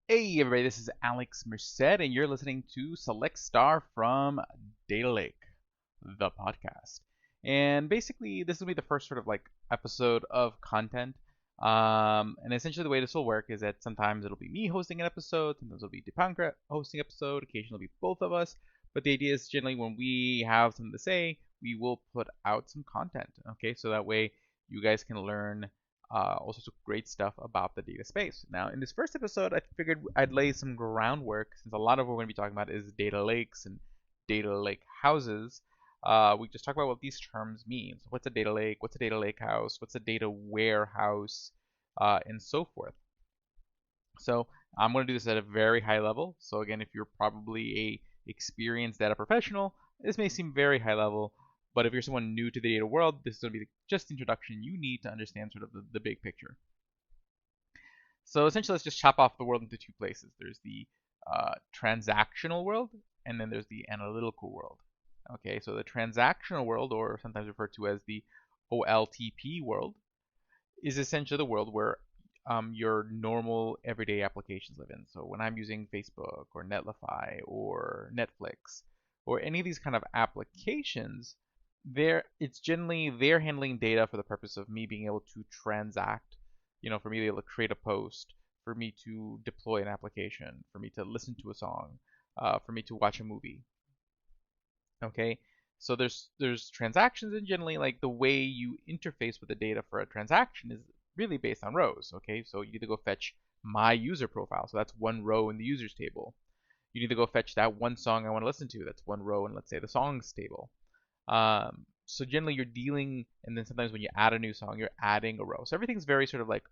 Hey everybody, this is Alex Merced, and you're listening to Select Star from Data Lake, the podcast. And basically, this will be the first sort of like episode of content. And essentially, the way this will work is that sometimes it'll be me hosting an episode, sometimes it'll be Dipankra hosting an episode, occasionally it'll be both of us. But the idea is generally when we have something to say, we will put out some content. Okay, so that way you guys can learn all sorts of great stuff about the data space. Now, in this first episode, I figured I'd lay some groundwork since a lot of what we're going to be talking about is data lakes and data lake houses. We just talk about what these terms mean. So what's a data lake? What's a data lake house? What's a data warehouse? And so forth. So I'm going to do this at a very high level. So again, if you're probably a experienced data professional, this may seem very high level, but if you're someone new to the data world, this is going to be just the introduction you need to understand sort of the big picture. So essentially, let's just chop off the world into two places. There's the transactional world, and then there's the analytical world. Okay, so the transactional world, or sometimes referred to as the OLTP world, is essentially the world where your normal everyday applications live in. So when I'm using Facebook or Netlify or Netflix or any of these kind of applications, it's generally they're handling data for the purpose of me being able to transact, for me to be able to create a post, for me to deploy an application, for me to listen to a song, for me to watch a movie. Okay, so there's transactions, and generally like the way you interface with the data for a transaction is really based on rows. Okay, so you need to go fetch my user profile, so that's one row in the users table. You need to go fetch that one song I want to listen to, that's one row in, let's say, the songs table. So generally you're dealing, and then sometimes when you add a new song, you're adding a row. So everything's very sort of like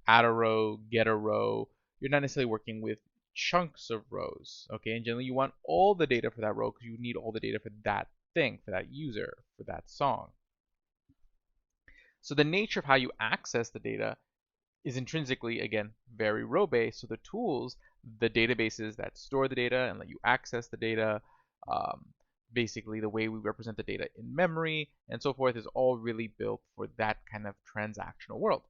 add a row, get a row. You're not necessarily working with chunks of rows, okay? And generally you want all the data for that row because you need all the data for that thing, for that user, for that song. So the nature of how you access the data is intrinsically, again, very row-based. So the tools, the databases that store the data and let you access the data, um, basically the way we represent the data in memory and so forth is all really built for that kind of transactional world.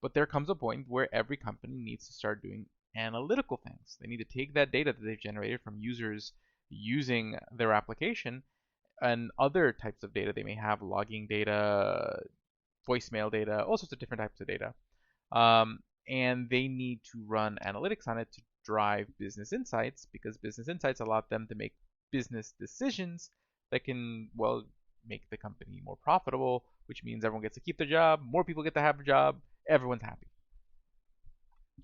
But there comes a point where every company needs to start doing analytical things. They need to take that data that they've generated from users using their application and other types of data. They may have logging data, voicemail data, all sorts of different types of data. And they need to run analytics on it to drive business insights because business insights allow them to make business decisions that can, well, make the company more profitable, which means everyone gets to keep their job, more people get to have a job, everyone's happy.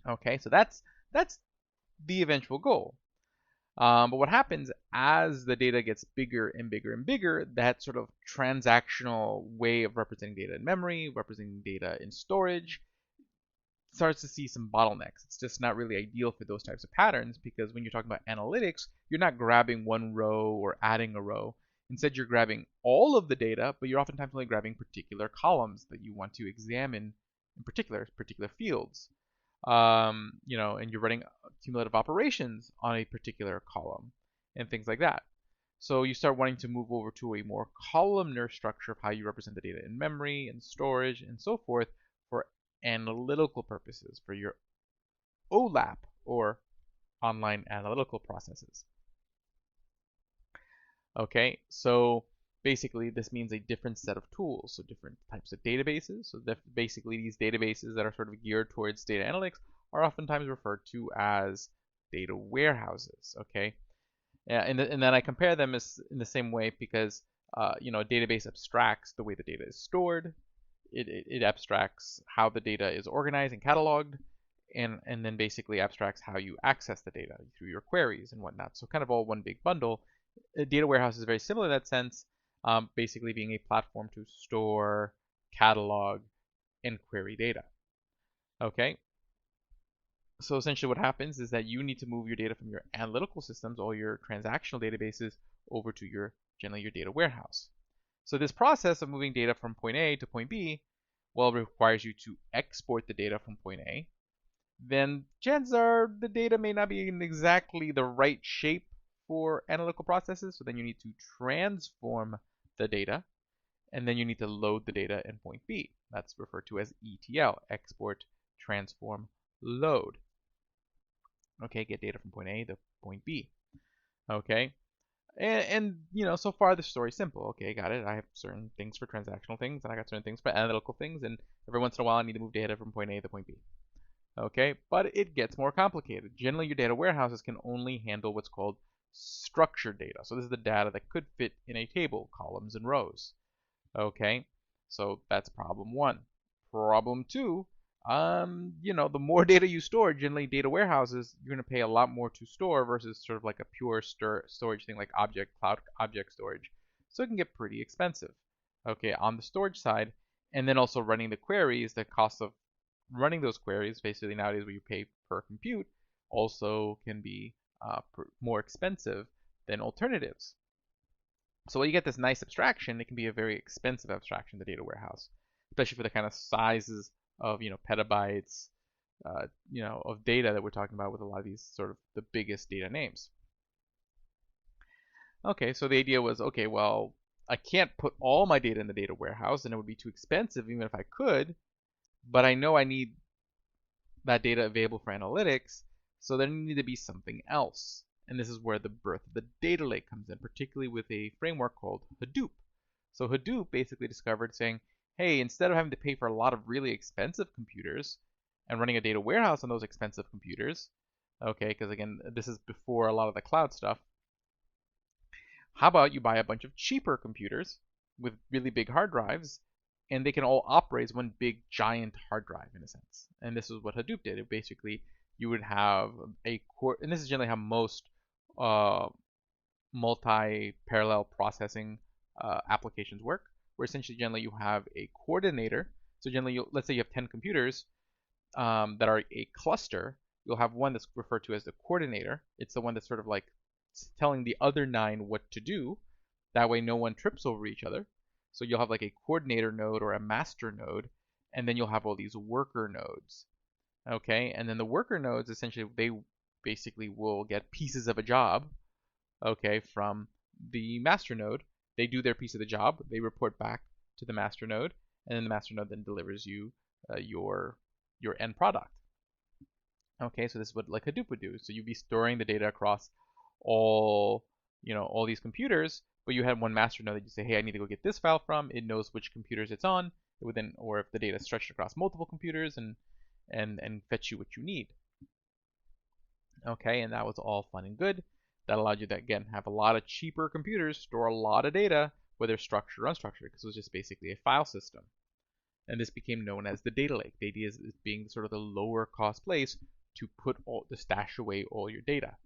Okay, so that's the eventual goal. But what happens as the data gets bigger and bigger and bigger, that sort of transactional way of representing data in memory, representing data in storage, starts to see some bottlenecks. It's just not really ideal for those types of patterns because when you're talking about analytics, you're not grabbing one row or adding a row. Instead, you're grabbing all of the data, but you're oftentimes only grabbing particular columns that you want to examine in particular fields. And you're running cumulative operations on a particular column and things like that. So you start wanting to move over to a more columnar structure of how you represent the data in memory and storage and so forth for analytical purposes, for your OLAP or online analytical processes. Okay, so basically this means a different set of tools, so different types of databases. So basically these databases that are sort of geared towards data analytics are oftentimes referred to as data warehouses. Okay, and then I compare them in the same way because a database abstracts the way the data is stored. It abstracts how the data is organized and cataloged, and then basically abstracts how you access the data through your queries and whatnot. So kind of all one big bundle. A data warehouse is very similar in that sense, basically being a platform to store, catalog, and query data. Okay. So essentially what happens is that you need to move your data from your analytical systems or your transactional databases over to generally your data warehouse. So this process of moving data from point A to point B, well, requires you to export the data from point A. Then chances are the data may not be in exactly the right shape for analytical processes. So then you need to transform the data, and then you need to load the data in point B. That's referred to as ETL, export, transform, load. Okay, get data from point A to point B. Okay, and so far the story's simple. Okay, got it. I have certain things for transactional things, and I got certain things for analytical things, and every once in a while I need to move data from point A to point B. Okay, but it gets more complicated. Generally, your data warehouses can only handle what's called structured data. So this is the data that could fit in a table, columns and rows. Okay, so that's problem one. Problem two, the more data you store, generally data warehouses, you're going to pay a lot more to store versus sort of like a pure storage thing like cloud object storage. So it can get pretty expensive. Okay, on the storage side, and then also running the queries, the cost of running those queries, basically nowadays where you pay per compute, also can be more expensive than alternatives. So while you get this nice abstraction, it can be a very expensive abstraction, the data warehouse, especially for the kind of sizes of petabytes, of data that we're talking about with a lot of these sort of the biggest data names. Okay, so the idea was, okay, well, I can't put all my data in the data warehouse, and it would be too expensive even if I could, but I know I need that data available for analytics, so there needed to be something else. And this is where the birth of the data lake comes in, particularly with a framework called Hadoop. So Hadoop basically discovered saying, hey, instead of having to pay for a lot of really expensive computers and running a data warehouse on those expensive computers, okay, because again, this is before a lot of the cloud stuff, how about you buy a bunch of cheaper computers with really big hard drives, and they can all operate as one big giant hard drive in a sense. And this is what Hadoop did. It basically, you would have a core, and this is generally how most multi-parallel processing applications work, where essentially generally you have a coordinator. So generally, let's say you have 10 computers that are a cluster. You'll have one that's referred to as the coordinator. It's the one that's sort of like telling the other 9 what to do. That way no one trips over each other. So you'll have like a coordinator node or a master node, and then you'll have all these worker nodes. Okay, and then the worker nodes essentially they basically will get pieces of a job, okay, from the master node. They do their piece of the job, they report back to the master node, and then the master node then delivers you your end product. Okay, so this is what like Hadoop would do. So you'd be storing the data across all all these computers, but you had one master node that you say, hey, I need to go get this file from. It knows which computers it's on. It would then, or if the data is stretched across multiple computers, and fetch you what you need. Okay, and that was all fun and good. That allowed you to again have a lot of cheaper computers store a lot of data, whether structured or unstructured, because it was just basically a file system. And this became known as the data lake. The idea is being sort of the lower cost place to stash away all your data.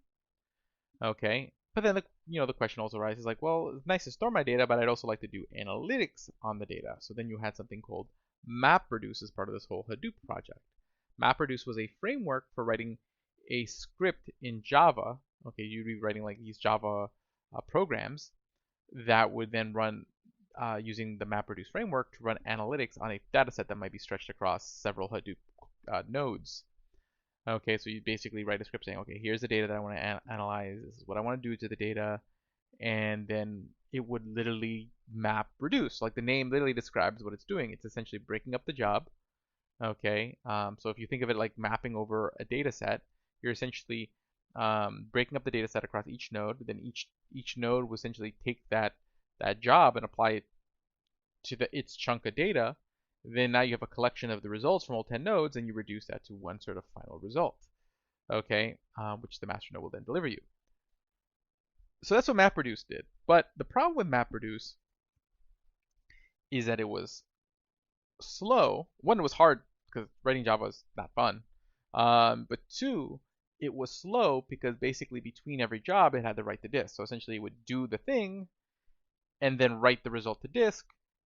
Okay, but then the question also arises like, well, it's nice to store my data, but I'd also like to do analytics on the data. So then you had something called MapReduce as part of this whole Hadoop project. MapReduce was a framework for writing a script in Java. Okay, you'd be writing like these Java programs that would then run using the MapReduce framework to run analytics on a dataset that might be stretched across several Hadoop nodes. Okay, so you basically write a script saying, okay, here's the data that I want to analyze. This is what I want to do to the data, and then it would literally map reduce. Like the name literally describes what it's doing. It's essentially breaking up the job. Okay, so if you think of it like mapping over a data set, you're essentially breaking up the data set across each node. Then each node will essentially take that job and apply it to its chunk of data. Then now you have a collection of the results from all 10 nodes, and you reduce that to one sort of final result, okay, which the master node will then deliver you. So that's what MapReduce did. But the problem with MapReduce is that it was slow. One, it was hard because writing Java is not fun. But two, it was slow because basically between every job it had to write the disk. So essentially it would do the thing and then write the result to disk.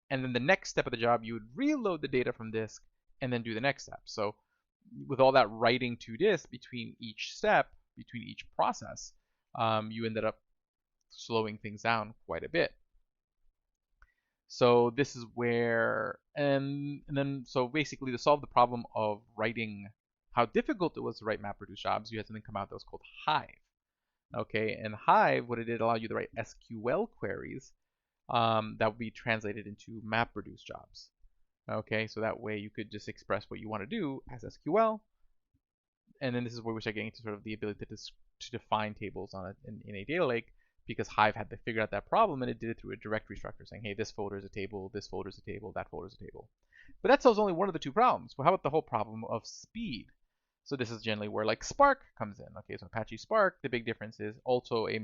And then the next step of the job, you would reload the data from disk and then do the next step. So with all that writing to disk between each step, between each process, you ended up slowing things down quite a bit. So this is where, and then so basically to solve the problem of writing, how difficult it was to write MapReduce jobs, you had something come out that was called Hive. Okay, and Hive, what it did, allow you to write SQL queries that would be translated into MapReduce jobs. Okay, so that way you could just express what you want to do as SQL, And then this is where we start getting into sort of the ability to define tables in a data lake, because Hive had to figure out that problem, and it did it through a directory structure saying, hey, this folder is a table, this folder is a table, that folder is a table. But that solves only one of the two problems. Well, how about the whole problem of speed? So this is generally where like Spark comes in. Okay, so Apache Spark, the big difference is also a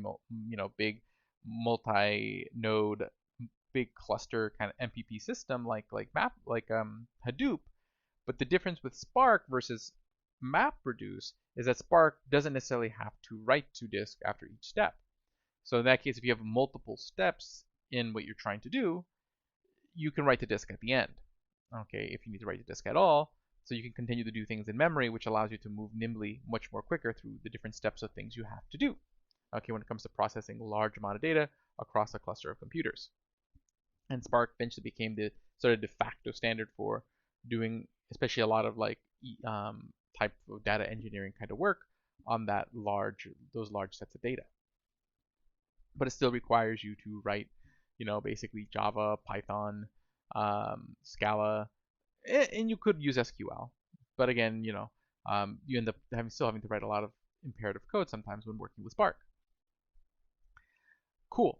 big multi-node, big cluster kind of MPP system like Hadoop. But the difference with Spark versus MapReduce is that Spark doesn't necessarily have to write to disk after each step. So in that case, if you have multiple steps in what you're trying to do, you can write to disk at the end. Okay, if you need to write to disk at all, so you can continue to do things in memory, which allows you to move nimbly much more quicker through the different steps of things you have to do. Okay, when it comes to processing a large amount of data across a cluster of computers. And Spark eventually became the sort of de facto standard for doing, especially a lot of like type of data engineering kind of work on those large sets of data. But it still requires you to write, basically Java, Python, Scala, and you could use SQL. But again, you end up still having to write a lot of imperative code sometimes when working with Spark. Cool.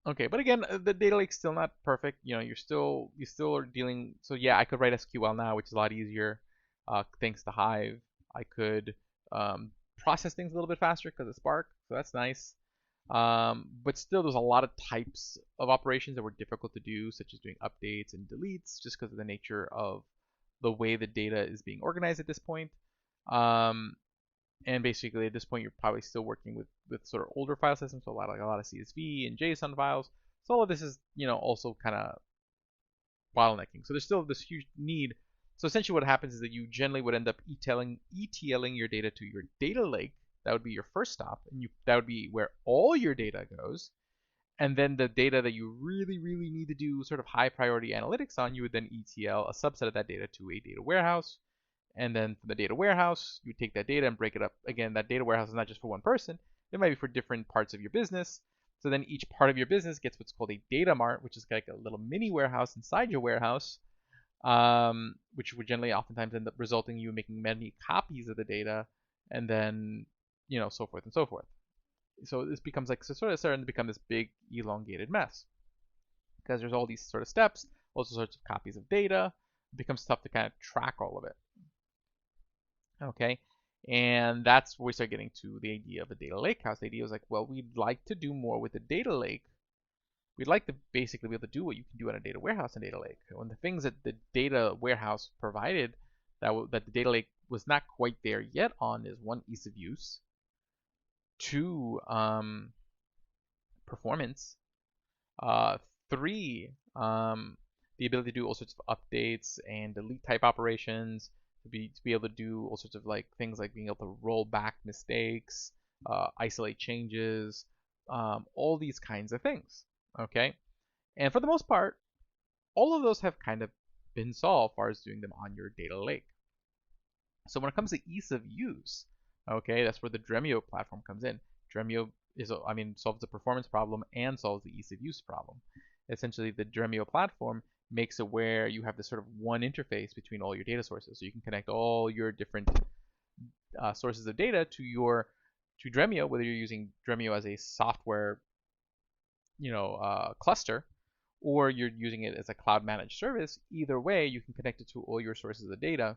Okay, but again, the data lake's still not perfect. You still are dealing. So yeah, I could write SQL now, which is a lot easier, thanks to Hive. I could process things a little bit faster because of Spark, so that's nice. But still, there's a lot of types of operations that were difficult to do, such as doing updates and deletes, just because of the nature of the way the data is being organized at this point. And basically, at this point, you're probably still working with sort of older file systems, so a lot of CSV and JSON files. So all of this is, also kind of bottlenecking. So there's still this huge need. So essentially, what happens is that you generally would end up ETLing your data to your data lake. That would be your first stop, and that would be where all your data goes. And then the data that you really, really need to do sort of high priority analytics on, you would then ETL a subset of that data to a data warehouse. And then from the data warehouse, you take that data and break it up. Again, that data warehouse is not just for one person. It might be for different parts of your business. So then each part of your business gets what's called a data mart, which is like a little mini warehouse inside your warehouse, which would generally oftentimes end up resulting in you making many copies of the data, and then, so forth and so forth. So this becomes starting to become this big elongated mess, because there's all these sort of steps, all sorts of copies of data. It becomes tough to kind of track all of it. Okay, and that's where we start getting to the idea of a data lake house. The idea was like, well, we'd like to do more with the data lake. We'd like to basically be able to do what you can do on a data warehouse and data lake. And the things that the data warehouse provided that the data lake was not quite there yet on is one, ease of use, two, performance, three, the ability to do all sorts of updates and delete type operations, to be able to do all sorts of like things like being able to roll back mistakes, isolate changes, all these kinds of things. Okay, and for the most part, all of those have kind of been solved as far as doing them on your data lake. So when it comes to ease of use, okay, that's where the Dremio platform comes in. Dremio solves the performance problem and solves the ease of use problem. Essentially, the Dremio platform makes it where you have this sort of one interface between all your data sources. So you can connect all your different sources of data to Dremio, whether you're using Dremio as a software, cluster, or you're using it as a cloud managed service. Either way, you can connect it to all your sources of data.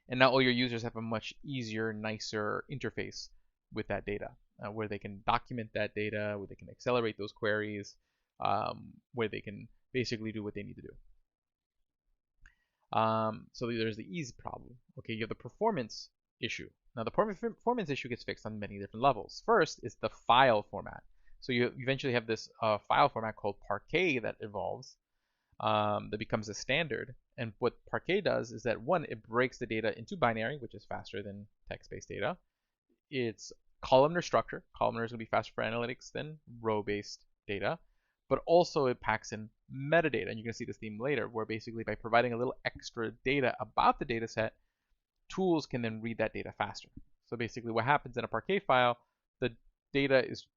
And now all your users have a much easier, nicer interface with that data, where they can document that data, where they can accelerate those queries, where they can basically do what they need to do. So there's the ease problem. Okay, you have the performance issue. Now the performance issue gets fixed on many different levels. First is the file format. So you eventually have this file format called Parquet that evolves, that becomes a standard. And what Parquet does is that, one, it breaks the data into binary, which is faster than text-based data. It's columnar structure. Columnar is going to be faster for analytics than row-based data. But also it packs in metadata. And you're going to see this theme later, where basically by providing a little extra data about the data set, tools can then read that data faster. So basically what happens in a Parquet file, the data is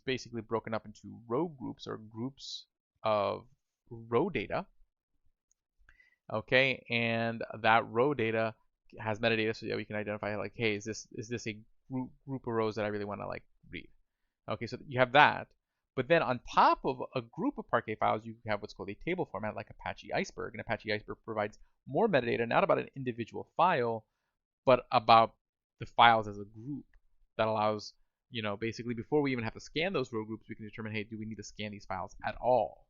basically broken up into row groups, or groups of row data. Okay, and that row data has metadata so that we can identify like, hey, is this a group of rows that I really want to like read? Okay, so you have that. But then on top of a group of Parquet files, you have what's called a table format like Apache Iceberg. And Apache Iceberg provides more metadata, not about an individual file, but about the files as a group that allows, basically before we even have to scan those row groups, we can determine, hey, do we need to scan these files at all?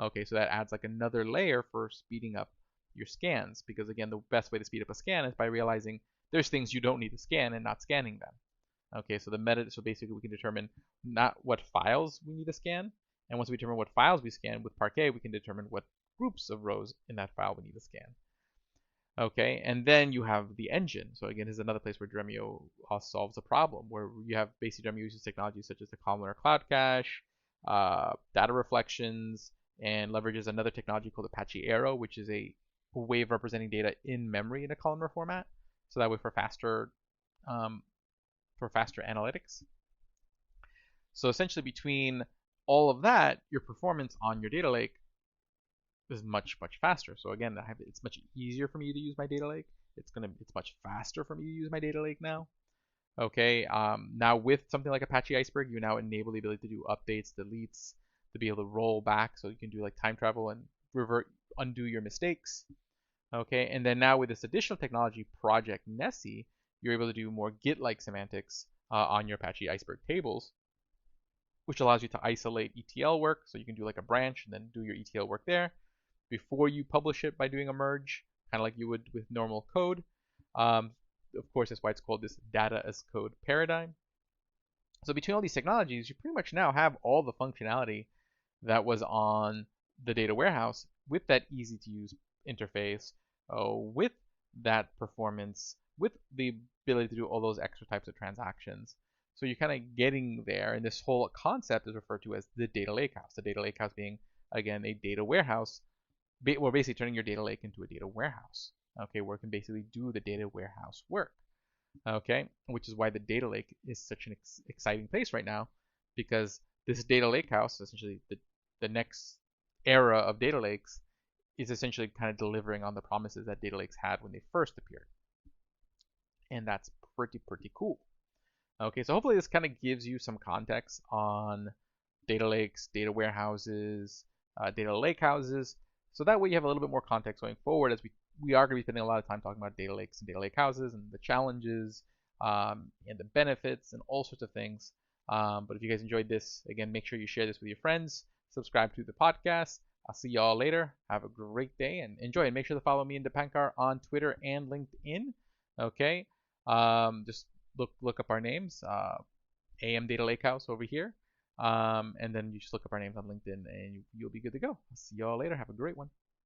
Okay, so that adds like another layer for speeding up your scans, because again, the best way to speed up a scan is by realizing there's things you don't need to scan and not scanning them. Okay, so so basically we can determine not what files we need to scan, and once we determine what files we scan with Parquet, we can determine what groups of rows in that file we need to scan. Okay, and then you have the engine. So again, this is another place where Dremio solves a problem, where you have basically Dremio uses technologies such as the columnar cloud cache, data reflections, and leverages another technology called Apache Arrow, which is a way of representing data in memory in a columnar format. So that way for faster analytics. So essentially between all of that, your performance on your data lake is much faster. So again, it's much easier for me to use my data lake. It's much faster for me to use my data lake now. Okay, now with something like Apache Iceberg, you now enable the ability to do updates, deletes, to be able to roll back, so you can do like time travel and undo your mistakes. Okay, and then now with this additional technology, Project Nessie, you're able to do more Git-like semantics on your Apache Iceberg tables, which allows you to isolate ETL work, so you can do like a branch and then do your ETL work there before you publish it by doing a merge, kind of like you would with normal code. Of course, that's why it's called this data as code paradigm. So between all these technologies, you pretty much now have all the functionality that was on the data warehouse with that easy to use interface, with that performance, with the ability to do all those extra types of transactions. So you're kind of getting there, and this whole concept is referred to as the data lakehouse. The data lakehouse being, again, a data warehouse. We're basically turning your data lake into a data warehouse, okay, where it can basically do the data warehouse work, okay, which is why the data lake is such an exciting place right now, because this data lakehouse, essentially the next era of data lakes, is essentially kind of delivering on the promises that data lakes had when they first appeared, and that's pretty cool. Okay, so hopefully this kind of gives you some context on data lakes, data warehouses, data lakehouses, so that way you have a little bit more context going forward, as we are going to be spending a lot of time talking about data lakes and data lakehouses and the challenges and the benefits and all sorts of things. But if you guys enjoyed this, again, make sure you share this with your friends, subscribe to the podcast. I'll see y'all later. Have a great day and enjoy. And make sure to follow me and Dipankar on Twitter and LinkedIn. Okay, just look up our names. AM Data Lakehouse over here. And then you just look up our names on LinkedIn and you'll be good to go. I'll see y'all later. Have a great one.